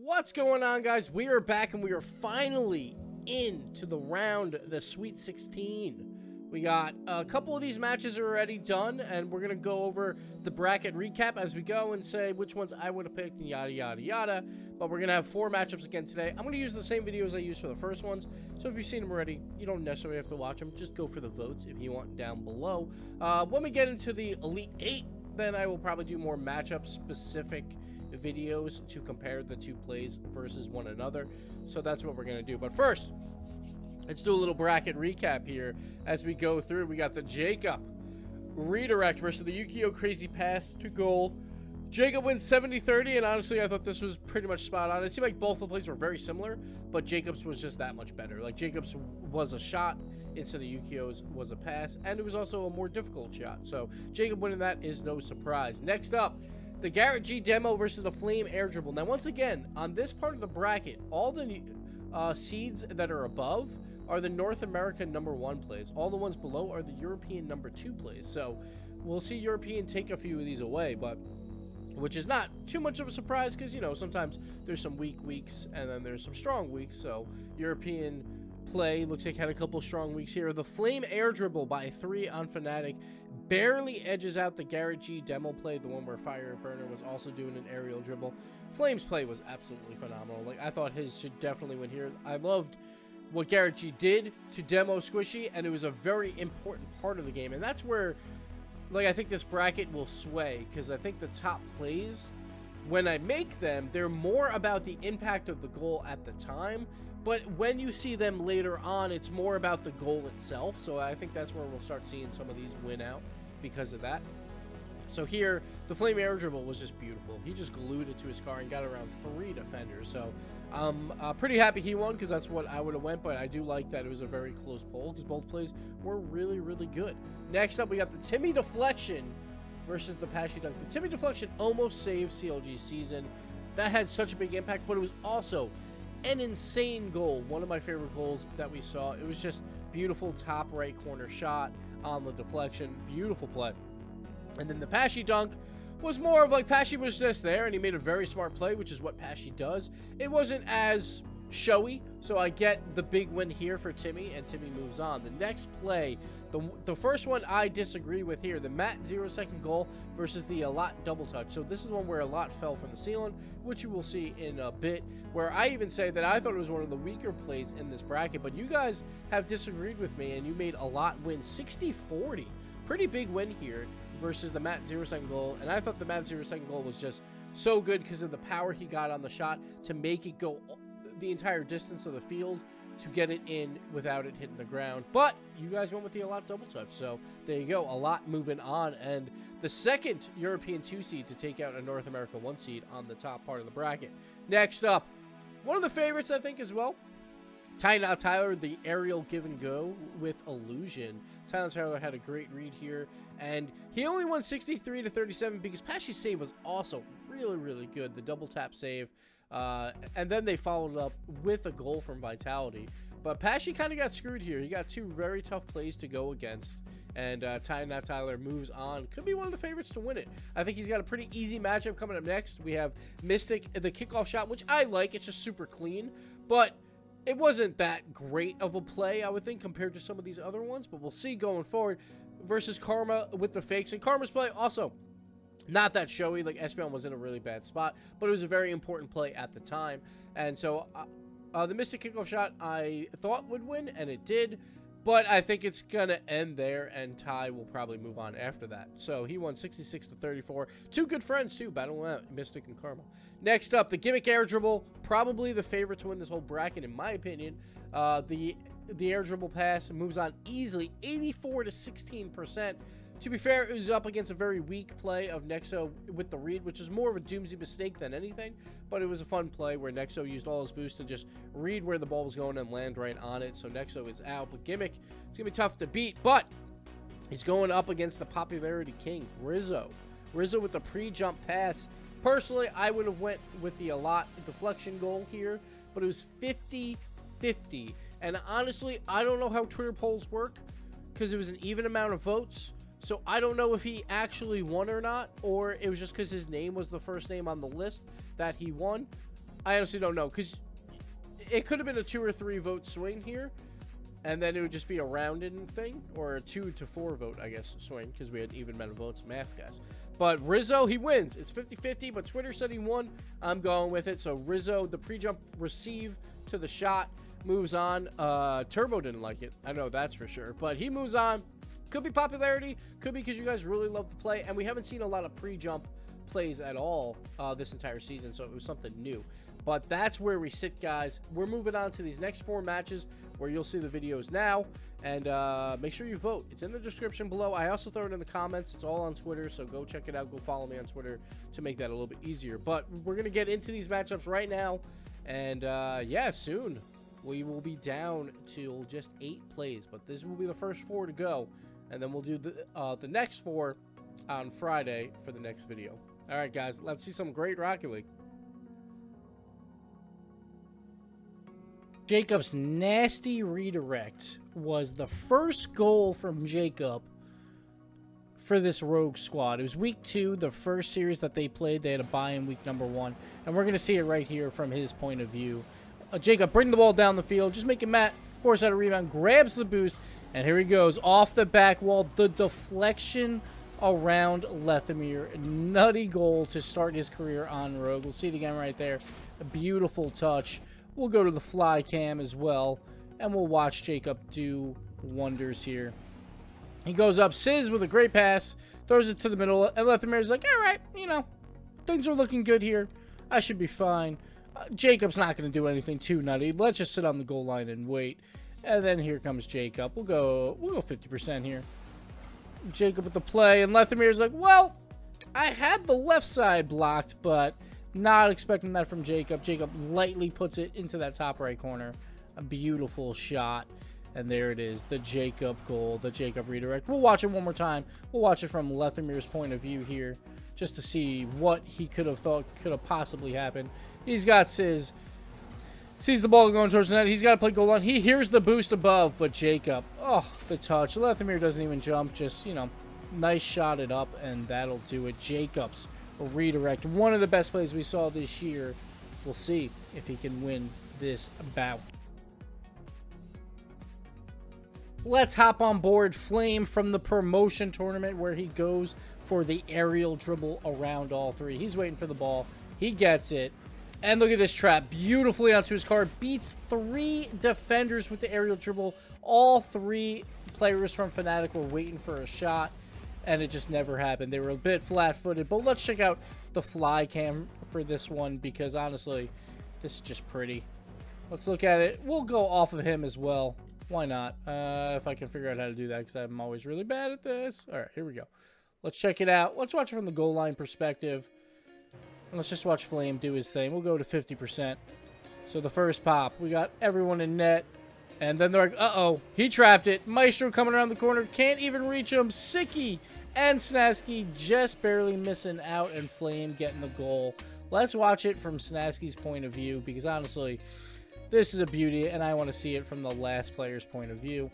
What's going on, guys? We are back and we are finally into the round, the Sweet 16. We got a couple of these matches are already done, and we're going to go over the bracket recap as we go and say which ones I would have picked and yada, yada, yada. But we're going to have 4 matchups again today. I'm going to use the same videos I used for the first ones, so if you've seen them already, you don't necessarily have to watch them. Just go for the votes if you want down below. When we get into the Elite 8, then I will probably do more matchup-specific videos to compare the two plays versus one another. So that's what we're going to do. But first, let's do a little bracket recap here as we go through. We got the Jacob redirect versus the Yukio crazy pass to goal. Jacob wins 70-30, and honestly, I thought this was pretty much spot on. It seemed like both the plays were very similar, but Jacob's was just that much better. Like, Jacob's was a shot instead of Yukio's was a pass, and it was also a more difficult shot. So Jacob winning that is no surprise. Next up, the Garrett G demo versus the FlamE air dribble. Now, once again, on this part of the bracket, all the seeds that are above are the North American #1 plays. All the ones below are the European #2 plays. So we'll see European take a few of these away, but which is not too much of a surprise because, you know, sometimes there's some weak weeks and then there's some strong weeks. So European play looks like had a couple strong weeks here. The FlamE air dribble by 3 on Fnatic barely edges out the Garrett G demo play, the one where Fireburner was also doing an aerial dribble. FlamE's play was absolutely phenomenal. Like, I thought his should definitely win here. I loved what Garrett G did to demo Squishy, and it was a very important part of the game. And that's where, like, I think this bracket will sway, because I think the top plays, when I make them, they're more about the impact of the goal at the time. But when you see them later on, it's more about the goal itself. So I think that's where we'll start seeing some of these win out because of that. So here, the FlamE air dribble was just beautiful. He just glued it to his car and got around 3 defenders. So I'm pretty happy he won because that's what I would have went. But I do like that it was a very close poll because both plays were really, really good. Next up, we got the Timi deflection versus the Pashy dunk. The Timi deflection almost saved CLG's season. That had such a big impact, but it was also an insane goal. One of my favorite goals that we saw. It was just beautiful top right corner shot on the deflection. Beautiful play. And then the Pashy dunk was more of like Pashy was just there and he made a very smart play, which is what Pashy does. It wasn't as showy, so I get the big win here for Timi, and Timi moves on. The next play, the first one I disagree with here, the Matt 0-second goal versus the al0t double touch. So this is one where al0t fell from the ceiling, which you will see in a bit, where I even say that I thought it was one of the weaker plays in this bracket, but you guys have disagreed with me, and you made al0t win 60-40. Pretty big win here versus the Matt 0-second goal, and I thought the Matt 0-second goal was just so good because of the power he got on the shot to make it go the entire distance of the field to get it in without it hitting the ground. But you guys went with the al0t double touch, so there you go. al0t moving on, and the second European 2 seed to take out a North America 1 seed on the top part of the bracket. Next up, one of the favorites, I think, as well, TyNotTyler, the aerial give and go with Illusion. TyNotTyler had a great read here, and he only won 63-37 because Pashy's save was also really, really good. The double tap save. And then they followed up with a goal from Vitality. But Pashy kind of got screwed here. He got 2 very tough plays to go against. And TyNotTyler moves on. Could be one of the favorites to win it. I think he's got a pretty easy matchup coming up next. We have Miztik, the kickoff shot, which I like. It's just super clean. But it wasn't that great of a play, I would think, compared to some of these other ones. But we'll see going forward. Versus Karma with the fakes. And Karma's play also not that showy. Like, Espeon was in a really bad spot, but it was a very important play at the time. And so the Miztik kickoff shot I thought would win, and it did, but I think it's gonna end there, and Ty will probably move on after that. So he won 66-34. 2 good friends too, battling out Miztik and Karma. Next up, the Gimmick air dribble, probably the favorite to win this whole bracket in my opinion. The air dribble pass moves on easily, 84-16%. To be fair, it was up against a very weak play of Nexo with the read, which is more of a doomsday mistake than anything, but it was a fun play where Nexo used all his boost to just read where the ball was going and land right on it, so Nexo is out. But Gimmick, it's going to be tough to beat, but he's going up against the popularity king, Rizzo. Rizzo with the pre-jump pass. Personally, I would have went with the al0t deflection goal here, but it was 50-50, and honestly, I don't know how Twitter polls work, because it was an even amount of votes. So I don't know if he actually won or not, or it was just because his name was the first name on the list that he won. I honestly don't know, because it could have been a 2 or 3 vote swing here, and then it would just be a rounded thing, or a 2 to 4 vote, I guess, swing, because we had even amount of votes, math guys. But Rizzo, he wins. It's 50-50, but Twitter said he won. I'm going with it. So Rizzo, the pre-jump receive to the shot, moves on. Turbo didn't like it. I know that's for sure. But he moves on. Could be popularity. Could be because you guys really love the play. And we haven't seen a lot of pre-jump plays at all this entire season, so it was something new. But that's where we sit, guys. We're moving on to these next 4 matches where you'll see the videos now. And make sure you vote. It's in the description below. I also throw it in the comments. It's all on Twitter, so go check it out. Go follow me on Twitter to make that a little bit easier. But we're going to get into these matchups right now. And, yeah, soon we will be down to just 8 plays. But this will be the first 4 to go. And then we'll do the next 4 on Friday for the next video. All right, guys. Let's see some great Rocket League. Jacob's nasty redirect was the first goal from Jacob for this Rogue squad. It was week 2, the first series that they played. They had a bye in week number 1. And we're going to see it right here from his point of view. Jacob, bring the ball down the field. Just make it Matt. Force out a rebound. Grabs the boost. And here he goes. Off the back wall. The deflection around Lethamyr. Nutty goal to start his career on Rogue. We'll see it again right there. A beautiful touch. We'll go to the fly cam as well, and we'll watch Jacob do wonders here. He goes up, Sizz with a great pass, throws it to the middle, and Lethamyr's like, all right, you know, things are looking good here. I should be fine. Jacob's not going to do anything too nutty. Let's just sit on the goal line and wait. And then here comes Jacob. We'll go 50% here. Jacob with the play, and Lethamyr's like, well, I had the left side blocked, but not expecting that from Jacob. Jacob lightly puts it into that top right corner. A beautiful shot. And there it is. The Jacob goal. The Jacob redirect. We'll watch it one more time. We'll watch it from Lethamyr's point of view here. Just to see what he could have thought could have possibly happened. He's got Sizz. Sees the ball going towards the net. He's got to play goal line. He hears the boost above. But Jacob. Oh, the touch. Lethamyr doesn't even jump. Just, you know, nice shot it up. And that'll do it. Jacob's redirect, one of the best plays we saw this year. We'll see if he can win this bout. Let's hop on board FlamE from the promotion tournament where he goes for the aerial dribble around all 3. He's waiting for the ball. He gets it. And look at this trap. Beautifully onto his card. Beats 3 defenders with the aerial dribble. All 3 players from Fnatic were waiting for a shot. And it just never happened. They were a bit flat-footed. But let's check out the fly cam for this one, because honestly, this is just pretty. Let's look at it. We'll go off of him as well. Why not? If I can figure out how to do that, because I'm always really bad at this. All right, here we go. Let's check it out. Let's watch it from the goal line perspective. And let's just watch FlamE do his thing. We'll go to 50%. So the first pop, we got everyone in net. And then they're like, uh-oh, he trapped it. Maestro coming around the corner. Can't even reach him. Sicky and Snasky just barely missing out, and FlamE getting the goal. Let's watch it from Snasky's point of view, because honestly, this is a beauty, and I want to see it from the last player's point of view.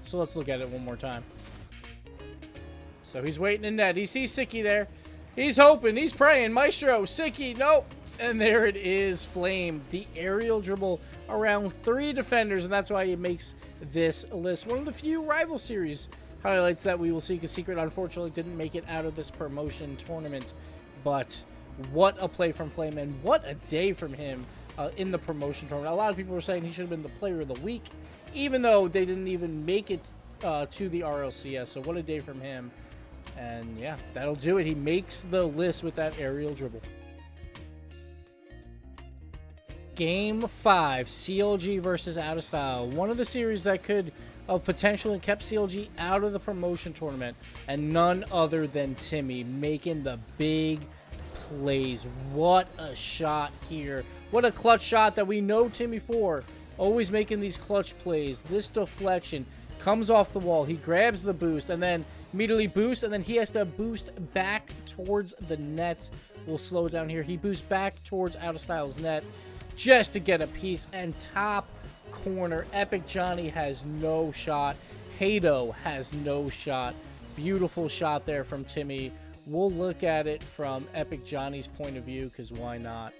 So let's look at it one more time. So he's waiting in net. He sees Sicky there. He's hoping. He's praying. Maestro, Sicky, nope. And there it is, FlamE. The aerial dribble around 3 defenders, and that's why it makes this list one of the few rival series highlights that we will see, because Secret unfortunately didn't make it out of this promotion tournament. But what a play from FlamE, and what a day from him in the promotion tournament. A lot of people were saying he should have been the player of the week, even though they didn't even make it to the RLCS. So what a day from him. And yeah, that'll do it. He makes the list with that aerial dribble. Game 5, CLG versus Out of Style. One of the series that could have potentially kept CLG out of the promotion tournament, and none other than Timi making the big plays. What a shot here. What a clutch shot that we know Timi for. Always making these clutch plays. This deflection comes off the wall. He grabs the boost and then immediately boosts, and then he has to boost back towards the net. We'll slow it down here. He boosts back towards Out of Style's net just to get a piece, and top corner. Epic Johnny has no shot. Hado has no shot. Beautiful shot there from Timi. We'll look at it from Epic Johnny's point of view, because why not?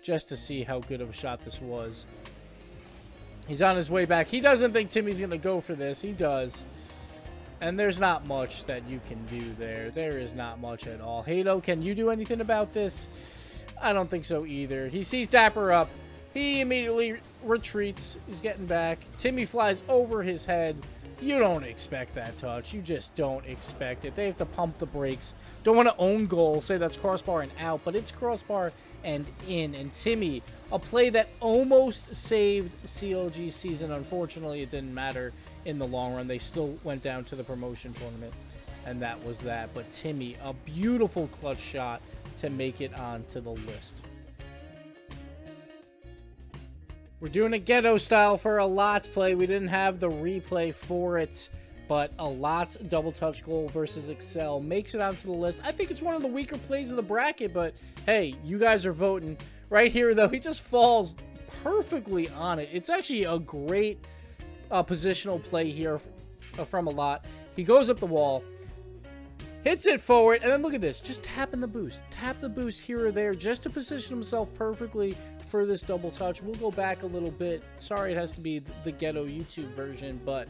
just to see how good of a shot this was. He's on his way back. He doesn't think Timi's going to go for this. He does. And there's not much that you can do there. There is not much at all. Hato, can you do anything about this? I don't think so either. He sees Dapper up. He immediately retreats. He's getting back. Timi flies over his head. You don't expect that touch. You just don't expect it. They have to pump the brakes. Don't want to own goal. Say that's crossbar and out, but it's crossbar and in. And Timi, a play that almost saved CLG's season. Unfortunately, it didn't matter in the long run. They still went down to the promotion tournament, and that was that. But Timi, a beautiful clutch shot to make it onto the list. We're doing a ghetto style for al0t's play. We didn't have the replay for it, but al0t's double touch goal versus Excel makes it onto the list. I think it's one of the weaker plays of the bracket, but hey, you guys are voting. Right here, though, he just falls perfectly on it. It's actually a great positional play here from al0t. He goes up the wall, hits it forward, and then look at this. Just tapping the boost. Tap the boost here or there just to position himself perfectly for this double touch. We'll go back a little bit. Sorry, it has to be the ghetto YouTube version, but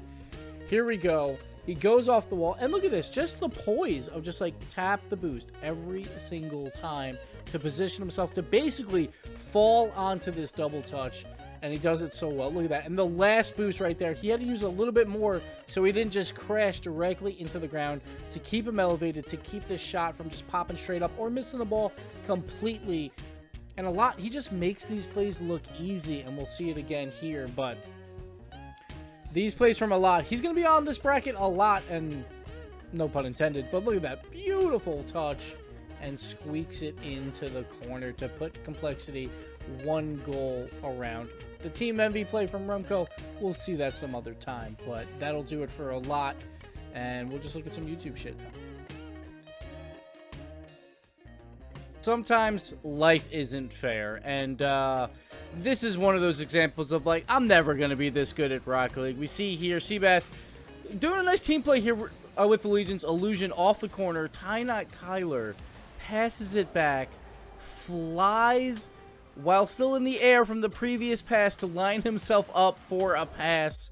here we go. He goes off the wall, and look at this. Just the poise of just like tap the boost every single time to position himself to basically fall onto this double touch, and he does it so well. Look at that. And the last boost right there, he had to use a little bit more so he didn't just crash directly into the ground to keep him elevated, to keep this shot from just popping straight up or missing the ball completely. And al0t, he just makes these plays look easy, and we'll see it again here. But these plays from al0t, he's going to be on this bracket a lot, and no pun intended, but look at that beautiful touch, and squeaks it into the corner to put complexity one goal around. The team MV play from Remco, we'll see that some other time, but that'll do it for al0t, and we'll just look at some YouTube shit now. Sometimes life isn't fair, and this is one of those examples of like, I'm never going to be this good at Rocket League. We see here Seabass doing a nice team play here with the Legions. Illusion off the corner. TyNotTyler passes it back, flies while still in the air from the previous pass to line himself up for a pass.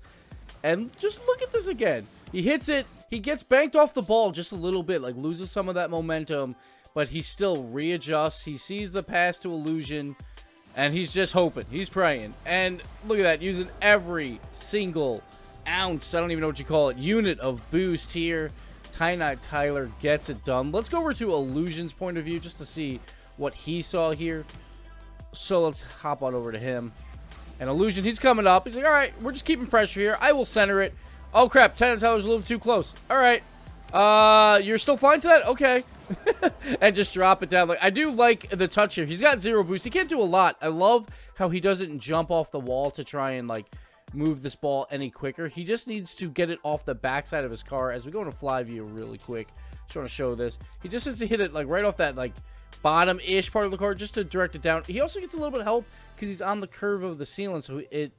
And just look at this again. He hits it. He gets banked off the ball just a little bit, like loses some of that momentum, but he still readjusts. He sees the pass to Illusion, and he's just hoping. He's praying. And look at that, using every single ounce, I don't even know what you call it, unit of boost here. TyNotTyler gets it done. Let's go over to Illusion's point of view just to see what he saw here. So let's hop on over to him. And Illusion, he's coming up. He's like, all right, we're just keeping pressure here. I will center it. Oh, crap. TyNotTyler's a little too close. All right. You're still flying to that? Okay. And just drop it down. Like, I do like the touch here. He's got zero boost. He can't do a lot. I love how he doesn't jump off the wall to try and, like, move this ball any quicker. He just needs to get it off the backside of his car. As we go into fly view really quick, just want to show this. He just has to hit it, like, right off that, like, bottom-ish part of the car just to direct it down. He also gets a little bit of help because he's on the curve of the ceiling, so it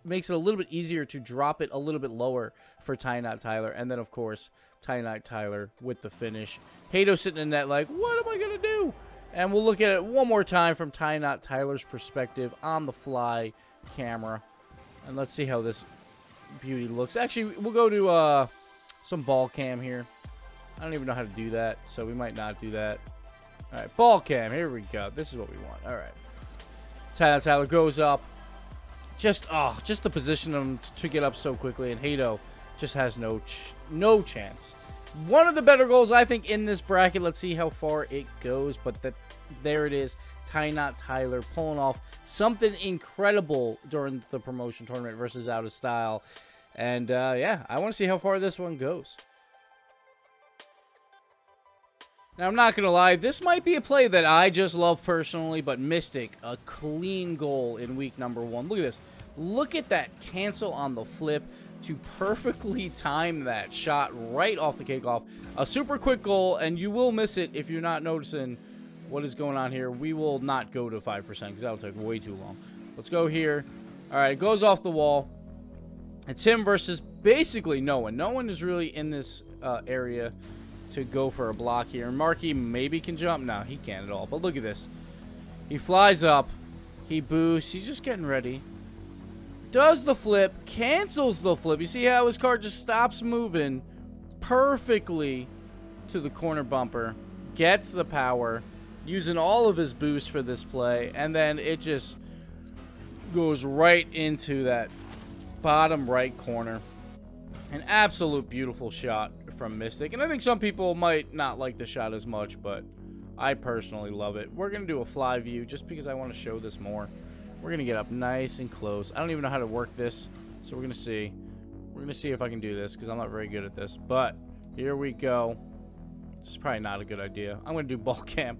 makes it a little bit easier to drop it a little bit lower for TyNotTyler. And then, of course, TyNotTyler with the finish. Hato sitting in that like, what am I going to do? And we'll look at it one more time from TyNotTyler's perspective on the fly camera. And let's see how this beauty looks. Actually, we'll go to some ball cam here. I don't even know how to do that, so we might not do that. All right, ball cam. Here we go. This is what we want. All right. TyNotTyler goes up. Just the position of him to get up so quickly, and Hato just has no chance. One of the better goals, I think, in this bracket. Let's see how far it goes, but there it is. TyNotTyler pulling off something incredible during the promotion tournament versus Out of Style. And, yeah, I want to see how far this one goes. Now, I'm not going to lie, this might be a play that I just love personally, but Miztik, a clean goal in week number 1. Look at this. Look at that cancel on the flip to perfectly time that shot right off the kickoff. A super quick goal, and you will miss it if you're not noticing what is going on here. We will not go to 5% because that'll take way too long. Let's go here. All right, it goes off the wall. It's him versus basically no one. No one is really in this area to go for a block here. Marky maybe can jump. No, he can't at all. But look at this. He flies up. He boosts. He's just getting ready. Does the flip. Cancels the flip. You see how his car just stops moving perfectly to the corner bumper. Gets the power. Using all of his boost for this play. And then it just goes right into that bottom right corner. An absolute beautiful shot from Miztik. And I think some people might not like the shot as much, but I personally love it. We're going to do a fly view just because I want to show this more. We're going to get up nice and close. I don't even know how to work this, so we're going to see. We're going to see if I can do this because I'm not very good at this. But here we go. This is probably not a good idea. I'm going to do ball cam.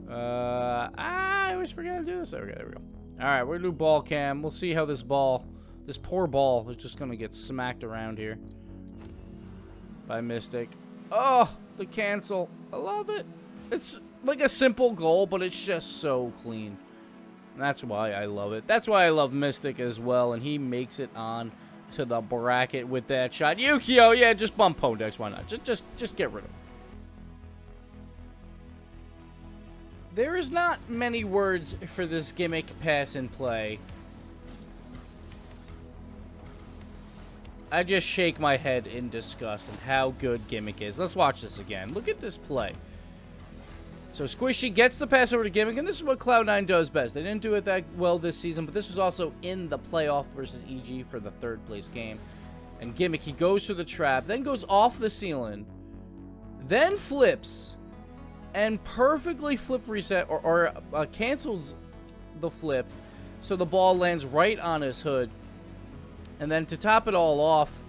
I always forget to do this. Okay, there we go. All right, we're going to do ball cam. We'll see how this poor ball is just going to get smacked around here by Miztik. Oh, the cancel. I love it. It's like a simple goal, but it's just so clean. And that's why I love it. That's why I love Miztik as well. And he makes it on to the bracket with that shot. Yukio, yeah, just bump Podex. Why not? Just get rid of him. There is not many words for this Gimmick pass and play. I just shake my head in disgust at how good Gimmick is. Let's watch this again. Look at this play. So Squishy gets the pass over to Gimmick, and this is what Cloud9 does best. They didn't do it that well this season, but this was also in the playoff versus EG for the third place game. And Gimmick, he goes through the trap, then goes off the ceiling, then flips, and perfectly flip reset, or cancels the flip, so the ball lands right on his hood. And then to top it all off,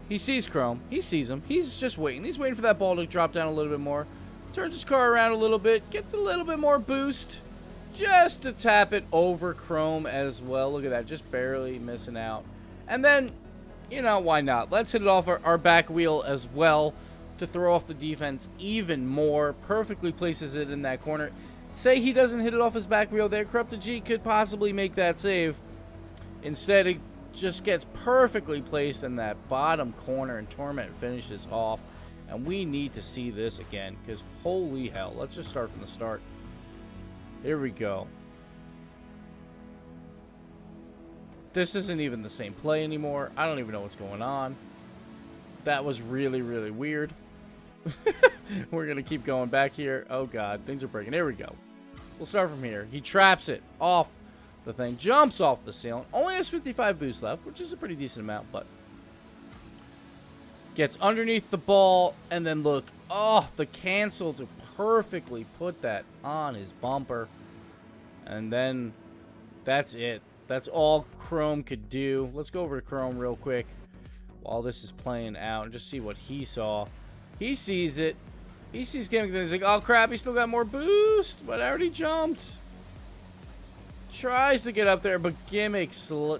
he sees Chrome. He sees him. He's just waiting. He's waiting for that ball to drop down a little bit more. Turns his car around a little bit. Gets a little bit more boost. Just to tap it over Chrome as well. Look at that. Just barely missing out. And then, you know, why not? Let's hit it off our back wheel as well to throw off the defense even more. Perfectly places it in that corner. Say he doesn't hit it off his back wheel there. Corrupted G could possibly make that save. Instead, it just gets perfectly placed in that bottom corner, and Torment finishes off. And we need to see this again, because holy hell. Let's just start from the start. Here we go. This isn't even the same play anymore. I don't even know what's going on. That was really, really weird. We're going to keep going back here. Oh, God. Things are breaking. Here we go. We'll start from here. He traps it off the thing. Jumps off the ceiling. Only has 55 boost left, which is a pretty decent amount, but gets underneath the ball, and then look. Oh, the cancel to perfectly put that on his bumper. And then that's it. That's all Chrome could do. Let's go over to Chrome real quick while this is playing out and just see what he saw. He sees it. He sees Gimmick, and he's like, oh crap, he still got more boost, but I already jumped. Tries to get up there, but Gimmick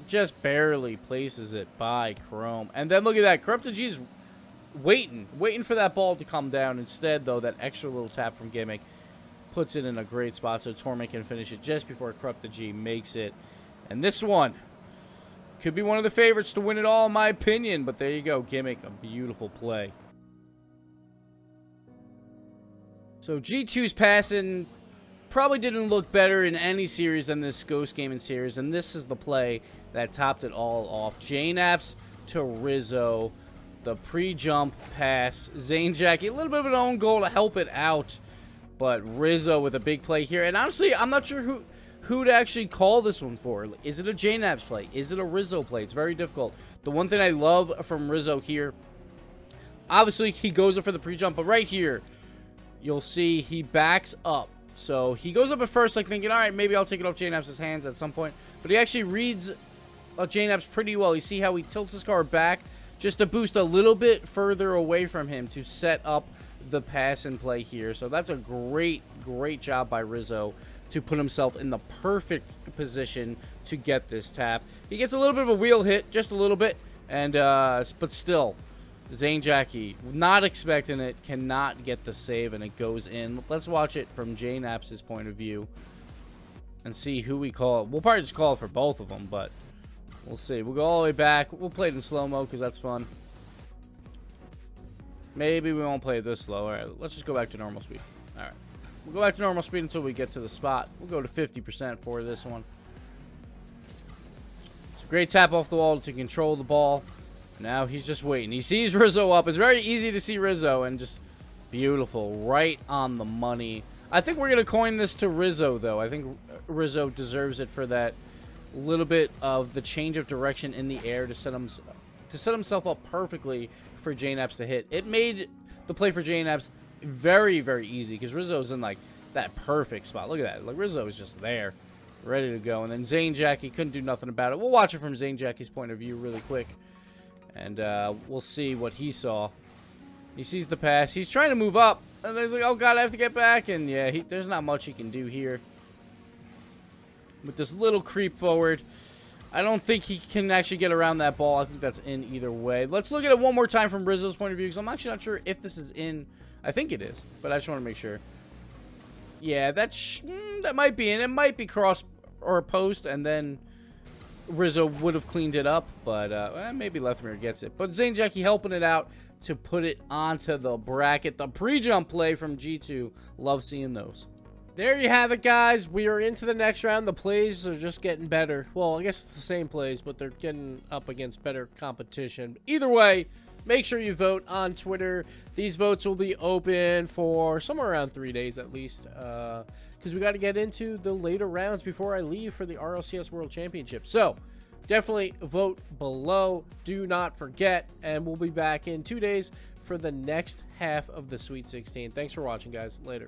just barely places it by Chrome. And then look at that. Corrupted G's waiting for that ball to come down. Instead, though, that extra little tap from Gimmick puts it in a great spot so Torment can finish it just before Corrupted G makes it. And this one could be one of the favorites to win it all, in my opinion. But there you go, Gimmick, a beautiful play. So G2's passing probably didn't look better in any series than this Ghost Gaming series, and this is the play that topped it all off. J-Naps to Rizzo, the pre-jump pass. Zane Jackie, a little bit of an own goal to help it out, but Rizzo with a big play here. And honestly, I'm not sure who to actually call this one for. Is it a J-Naps play? Is it a Rizzo play? It's very difficult. The one thing I love from Rizzo here, obviously he goes up for the pre-jump, but right here, you'll see he backs up. So he goes up at first like thinking, all right, maybe I'll take it off J-Naps' hands at some point. But he actually reads J-Naps pretty well. You see how he tilts his car back just to boost a little bit further away from him to set up the pass and play here. So that's a great, great job by Rizzo to put himself in the perfect position to get this tap. He gets a little bit of a wheel hit, just a little bit, and but still, Zane Jackie, not expecting it, cannot get the save, and it goes in. Let's watch it from J-Naps' point of view and see who we call it. We'll probably just call it for both of them, but we'll see. We'll go all the way back. We'll play it in slow-mo because that's fun. Maybe we won't play it this slow. All right, let's just go back to normal speed. All right. We'll go back to normal speed until we get to the spot. We'll go to 50% for this one. Great tap off the wall to control the ball. Now he's just waiting. He sees Rizzo up. It's very easy to see Rizzo, and just beautiful. Right on the money. I think we're going to coin this to Rizzo, though. I think Rizzo deserves it for that little bit of the change of direction in the air to set himself up perfectly for JNaps to hit. It made the play for JNaps very, very easy because Rizzo's in, like, that perfect spot. Look at that. Like, Rizzo is just there, ready to go. And then Zane Jackie couldn't do nothing about it. We'll watch it from Zane Jackie's point of view really quick. And we'll see what he saw. He sees the pass. He's trying to move up. And he's like, oh, God, I have to get back. And, yeah, there's not much he can do here. With this little creep forward, I don't think he can actually get around that ball. I think that's in either way. Let's look at it one more time from Rizzo's point of view, because I'm actually not sure if this is in. I think it is, but I just want to make sure. Yeah, that might be in. It might be cross or post, and then Rizzo would have cleaned it up, but maybe Lethmere gets it. But Zane Jackie helping it out to put it onto the bracket. The pre-jump play from G2. Love seeing those. There you have it, guys. We are into the next round. The plays are just getting better. Well, I guess it's the same plays, but they're getting up against better competition. Either way, make sure you vote on Twitter. These votes will be open for somewhere around 3 days at least, because we got to get into the later rounds before I leave for the RLCS World Championship. So definitely vote below. Do not forget, and we'll be back in 2 days for the next half of the Sweet 16. Thanks for watching, guys. Later.